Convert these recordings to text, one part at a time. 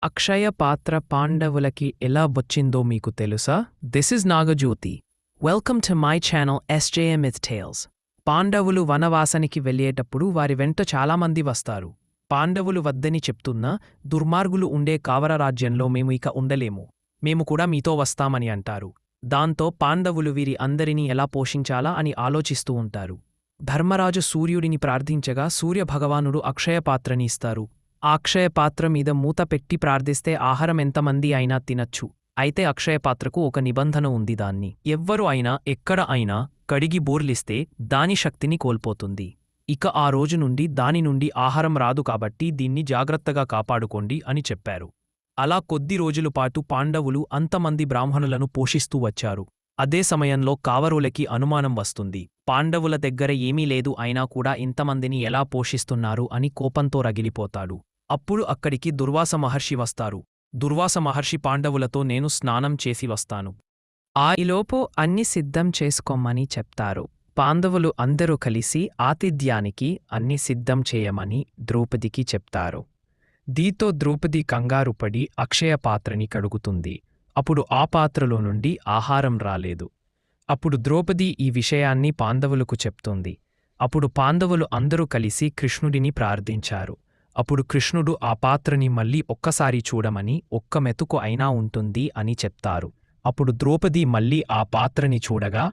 అక్షయ పాత్ర పాండవులకి ఎలా వచ్చిందో మీకు తెలుసా? This is Nagajyothi. Welcome to my channel SJM Myth Tales. పాండవులు వనవాసానికి వెళ్ళేటప్పుడు వారి వెంట చాలామంది వస్తారు. పాండవులు వద్దని చెప్తున్నా, దుర్మార్గులు ఉండే కావర రాజ్యంలో మేము ఇక ఉండలేము, మేము కూడా మీతో వస్తామని అంటారు. దాంతో పాండవులు వీరి అందరినీ ఎలా పోషించాలా అని ఆలోచిస్తూ ఉంటారు. ధర్మరాజు సూర్యుడిని ప్రార్థించగా సూర్యభగవానుడు అక్షయపాత్రని ఇస్తారు. ఆ అక్షయపాత్ర మీద మూత పెట్టి ప్రార్థిస్తే ఆహారం ఎంతమంది అయినా తినచ్చు. అయితే అక్షయపాత్రకు ఒక నిబంధన ఉంది. దాన్ని ఎవ్వరు అయినా ఎక్కడ అయినా కడిగి బోర్లిస్తే దాని శక్తిని కోల్పోతుంది. ఇక ఆ రోజు నుండి దాని నుండి ఆహారం రాదు, కాబట్టి దీన్ని జాగ్రత్తగా కాపాడుకోండి అని చెప్పారు. అలా కొద్ది రోజుల పాటు పాండవులు అంతమంది బ్రాహ్మణులను పోషిస్తూ వచ్చారు. అదే సమయంలో కావరులకి అనుమానం వస్తుంది. పాండవుల దగ్గర ఏమీ లేదు, అయినా కూడా ఇంతమందిని ఎలా పోషిస్తున్నారు అని కోపంతో రగిలిపోతాడు. అప్పుడు అక్కడికి దుర్వాస మహర్షి వస్తారు. దుర్వాస మహర్షి పాండవులతో నేను స్నానం చేసి వస్తాను, ఈలోపు అన్ని సిద్ధం చేసుకోమని చెప్తారు. పాండవులు అందరూ కలిసి ఆతిథ్యానికి అన్ని సిద్ధం చేయమని ద్రౌపదికి చెప్తారు. దీంతో ద్రౌపది కంగారుపడి అక్షయపాత్రని కడుగుతుంది. అప్పుడు ఆ పాత్రలో నుండి ఆహారం రాలేదు. అప్పుడు ద్రౌపది ఈ విషయాన్ని పాండవులకు చెప్తుంది. అప్పుడు పాండవులు అందరూ కలిసి కృష్ణుడిని ప్రార్థించారు. అప్పుడు కృష్ణుడు ఆ పాత్రని మళ్ళీ ఒక్కసారి చూడమని, ఒక్క మెతుకు అయినా ఉంటుంది అని చెప్తారు. అప్పుడు ద్రౌపది మళ్ళీ ఆ పాత్రని చూడగా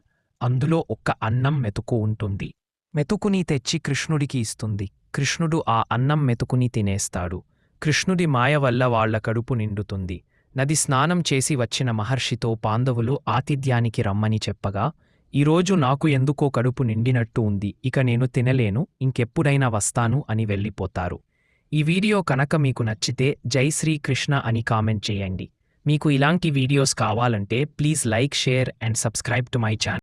అందులో ఒక్క అన్నం మెతుకు ఉంటుంది. మెతుకుని తెచ్చి కృష్ణుడికి ఇస్తుంది. కృష్ణుడు ఆ అన్నం మెతుకుని తినేస్తాడు. కృష్ణుడి మాయ వల్ల వాళ్ల కడుపు నిండుతుంది. నది స్నానం చేసి వచ్చిన మహర్షితో పాండవులు ఆతిథ్యానికి రమ్మని చెప్పగా, ఈరోజు నాకు ఎందుకో కడుపు నిండినట్టు ఉంది, ఇక నేను తినలేను, ఇంకెప్పుడైనా వస్తాను అని వెళ్ళిపోతారు. ఈ వీడియో కనుక మీకు నచ్చితే జై శ్రీకృష్ణ అని కామెంట్ చేయండి. మీకు ఇలాంటి వీడియోస్ కావాలంటే please like, share and subscribe to my channel.